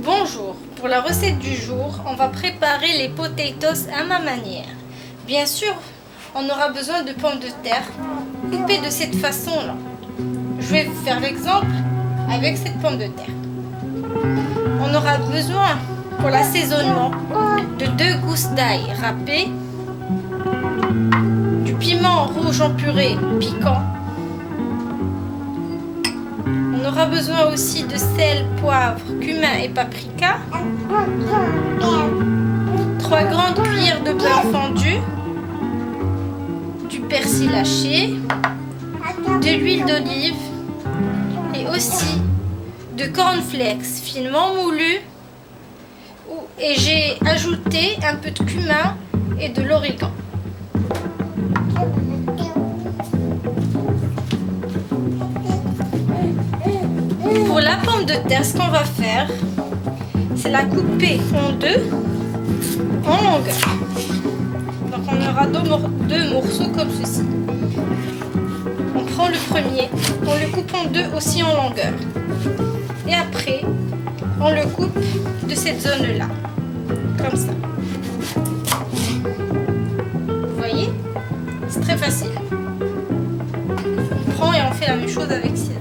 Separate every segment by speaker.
Speaker 1: Bonjour, pour la recette du jour, on va préparer les potatoes à ma manière. Bien sûr, on aura besoin de pommes de terre coupées de cette façon-là. Je vais vous faire l'exemple avec cette pomme de terre. On aura besoin pour l'assaisonnement de 2 gousses d'ail râpées, du piment rouge en purée piquant. On aura besoin aussi de sel, poivre, cumin et paprika, 3 grandes cuillères de beurre fondu, du persil haché, de l'huile d'olive et aussi de cornflakes finement moulus, et j'ai ajouté un peu de cumin et de l'origan. Pour la pomme de terre, ce qu'on va faire, c'est la couper en deux, en longueur. Donc on aura deux morceaux comme ceci. On prend le premier, on le coupe en deux aussi en longueur. Et après, on le coupe de cette zone-là, comme ça. Vous voyez? C'est très facile. On prend et on fait la même chose avec ci-dessus.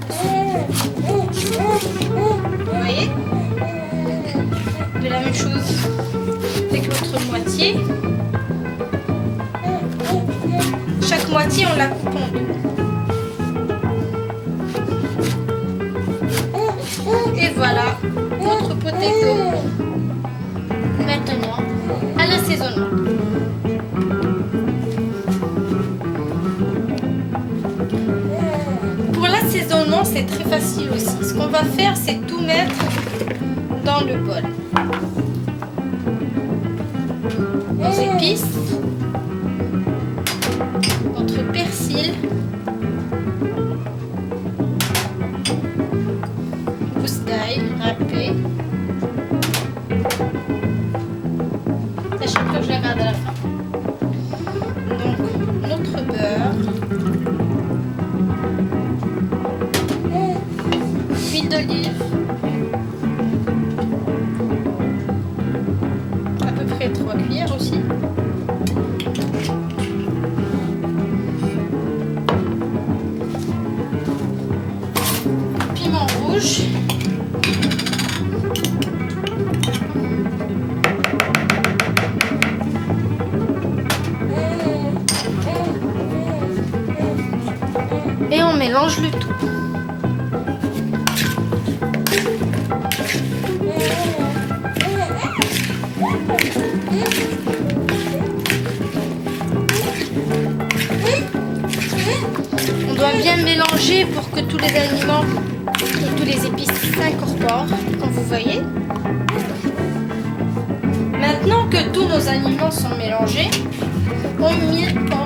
Speaker 1: Vous voyez? De la même chose avec l'autre moitié. Chaque moitié, on la coupe en deux. Et voilà notre potato. Maintenant, à l'assaisonnement. Pour l'assaisonnement, c'est très facile aussi. Ce qu'on va faire, c'est tout mettre dans le bol. Nos épices, notre persil, gousse d'ail râpée. La chapelure, je la garde à la fin. Donc, notre beurre, huile d'olive, à peu près 3 cuillères aussi. Piment rouge. Et on mélange le tout. On doit bien mélanger pour que tous les aliments et tous les épices s'incorporent, comme vous voyez. Maintenant que tous nos aliments sont mélangés, on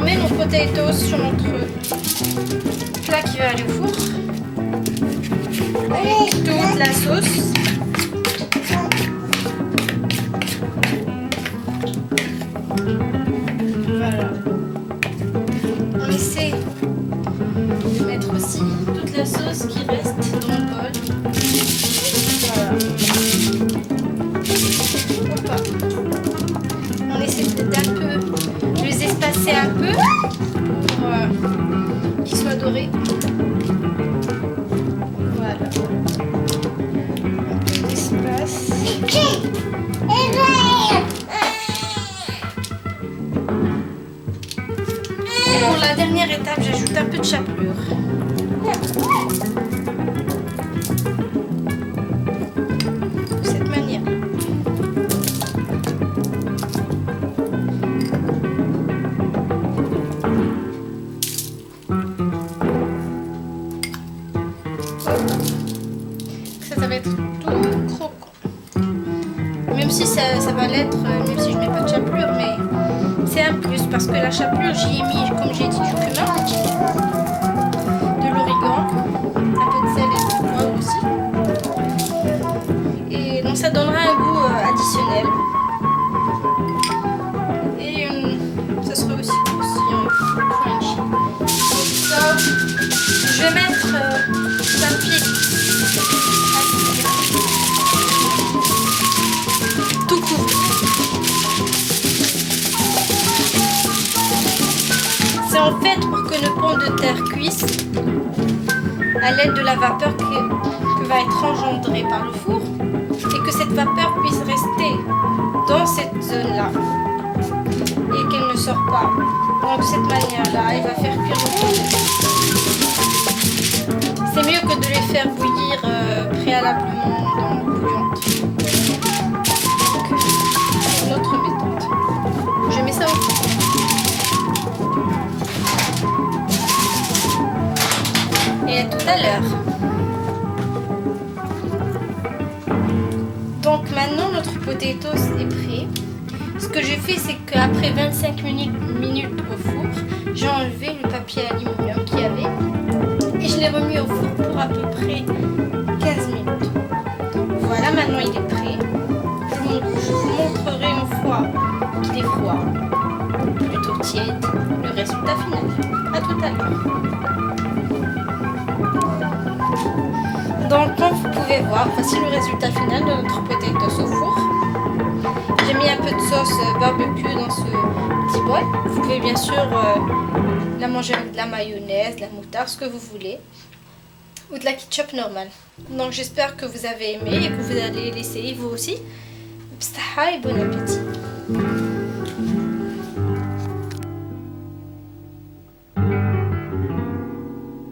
Speaker 1: met nos potatoes sur notre plat qui va aller au four avec toute la sauce. Voilà. On essaie de mettre aussi toute la sauce qui reste dans le bol. Voilà. Hop. On essaie d'un peu de les espacer un peu pour qu'ils soient dorés. Voilà. Un peu d'espace. Pour la dernière étape, j'ajoute un peu de chapelure. De cette manière. Ça va être tout croquant. Même si ça va l'être, même si je mets pas de chapelure, mais c'est un plus parce que la chapelure, j'y ai mis, comme j'ai dit, du cumin, de l'origan, un peu de sel et de poivre aussi. Et donc ça donnera un goût additionnel. Et en fait, pour que nos pommes de terre cuisent, à l'aide de la vapeur que va être engendrée par le four, et que cette vapeur puisse rester dans cette zone-là et qu'elle ne sort pas. Donc de cette manière-là, elle va faire cuire nos pommes de terre. C'est mieux que de les faire bouillir préalablement dans l'eau bouillante. Donc, c'est une autre méthode. Je mets ça au four. Et à tout à l'heure. Donc maintenant notre potatoes est prêt. Ce que j'ai fait, c'est qu'après 25 minutes au four, j'ai enlevé le papier aluminium qu'il y avait et je l'ai remis au four pour à peu près 15 minutes. Voilà, maintenant il est prêt. Je vous montrerai une fois qu'il est froid, plutôt tiède, le résultat final. À tout à l'heure. Donc comme vous pouvez voir, voici le résultat final de notre potatoes au four. J'ai mis un peu de sauce barbecue dans ce petit bol. Vous pouvez bien sûr la manger avec de la mayonnaise, de la moutarde, ce que vous voulez. Ou de la ketchup normale. Donc j'espère que vous avez aimé et que vous allez l'essayer vous aussi. Bstaha et bon appétit.